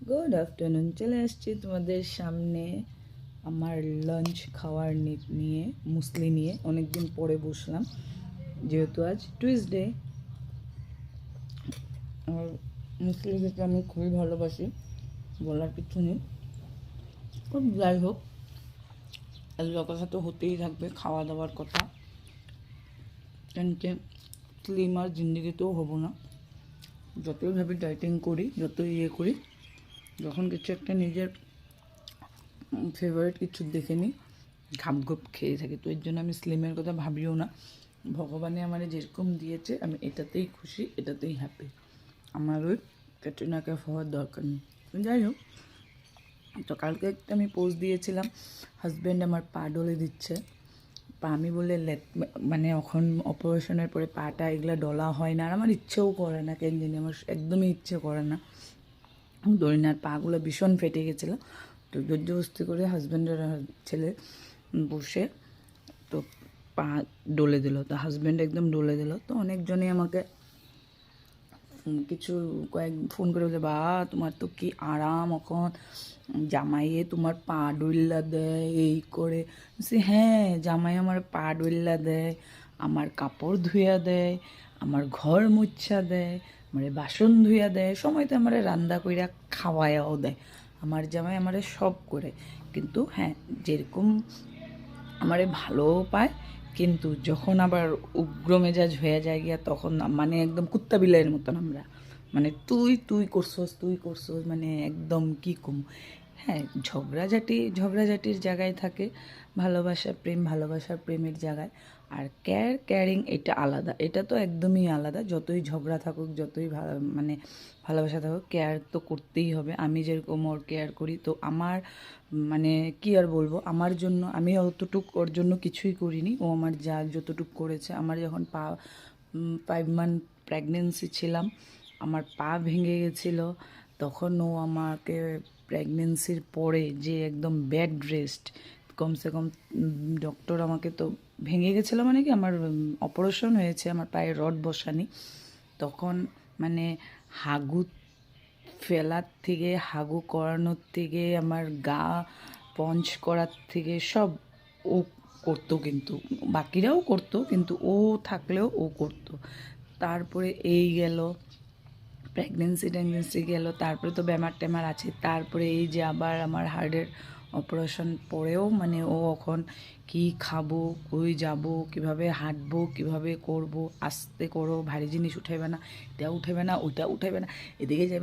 Good afternoon, চলে আসছি তোমাদের সামনে আমার লাঞ্চ খাওয়ার নিয়ে মুসলি নিয়ে। অনেকদিন পরে বসলাম যেহেতু আজ টুইসডে। আর মুসলি খেতে আমি খুবই ভালোবাসি, বলার কিছু নেই। যাই হোক, এগুলোর কথা তো হতেই থাকবে, খাওয়া দাওয়ার কথা। কেন স্লিম আর জিন্দিগিতেও হবো না, যতই ভাবে ডাইটিং করি, যতই করি, যখন কিছু একটা নিজের ফেভারিট কিছু দেখে নিই, ঘাপঘুপ খেয়ে থাকি। তো এর জন্য আমি স্লিমের কথা ভাবিও না। ভগবানে আমার যেরকম দিয়েছে আমি এটাতেই খুশি, এটাতেই হ্যাপি। আমার ওই ক্যাটরিনা কাইফ হওয়ার দরকার নেই। যাই হোক, তো কালকে একটা আমি পোস্ট দিয়েছিলাম, হাজব্যান্ড আমার পা ডলে দিচ্ছে। পা আমি বলে মানে এখন অপারেশনের পরে পাটা এগুলো ডলা হয় না, আর আমার ইচ্ছেও করে না, কেন জানি আমার একদমই ইচ্ছে করে না। দড়িনার পাগুলো ভীষণ ফেটে গেছিলো। তো জোরজবস্তি করে হাজব্যান্ডের ছেলে বসে তো পা ডলে দিল। তো হাজব্যান্ড একদম ডলে দিল। তো অনেকজনই আমাকে কিছু ফোন করে বলে, বা তোমার তো কি আরাম, এখন জামাইয়ে তোমার পা ডইল্লা দেয় এই করে। হ্যাঁ, জামাই আমার পা ডইল্লা দেয়, আমার কাপড় ধুইয়া দেয়, আমার ঘর মুচ্ছা দেয়, আমার বাসন ধুইয়া দেয়, সময়তে আমার রান্না কইরা খাওয়ায়াও দেয়। আমার জামাই আমারে সব করে। কিন্তু হ্যাঁ, যেরকম আমারে ভালোও পায়, কিন্তু যখন আবার উগ্র মেজাজ হয়ে যায় গিয়া, তখন মানে একদম কুত্তা বিলের মতন আমরা, মানে তুই তুই করছস, মানে একদম কী কম। হ্যাঁ, ঝগড়াঝাটির জায়গায় থাকে ভালোবাসা, প্রেম ভালোবাসা প্রেমের জায়গায়। আর কেয়ারিং এটা আলাদা, এটা তো একদমই আলাদা। যতই ঝগড়া থাকুক, যতই মানে ভালোবাসা থাকুক, কেয়ার তো করতেই হবে। আমি যেরকম ওর কেয়ার করি, তো আমার মানে কি আর বলবো, আমার জন্য আমি অতটুক ওর জন্য কিছুই করিনি। ও আমার যা যতটুক করেছে, আমার যখন 5 মান্থ প্রেগনেন্সি ছিলাম, আমার পা ভেঙে গেছিলো, তখন ও আমাকে প্রেগনেন্সির পরে যে একদম বেড রেস্ট, কমসে কম ডক্টর আমাকে তো ভেঙে গেছিলো, মানে কি আমার অপারেশন হয়েছে, আমার পায়ে রড বসানি, তখন মানে হাগু ফেলার থেকে, হাগু করানোর থেকে, আমার গা পঞ্চ করার থেকে সব ও করতো। কিন্তু বাকিরাও করতো, কিন্তু ও থাকলেও ও করতো। তারপরে এই গেল প্রেগনেন্সি গেল, তারপরে তো বেমার টেমার আছে, তারপরে এই যে আবার আমার হার্টের অপারেশন পরেও মানে ও এখন কি খাবো, কই যাব, কিভাবে হাঁটবো, কিভাবে করব, আস্তে করো, ভারী জিনিস উঠাইবে না, এটা উঠাইবে না, ওইটা উঠাইবে না, এদিকে যাবে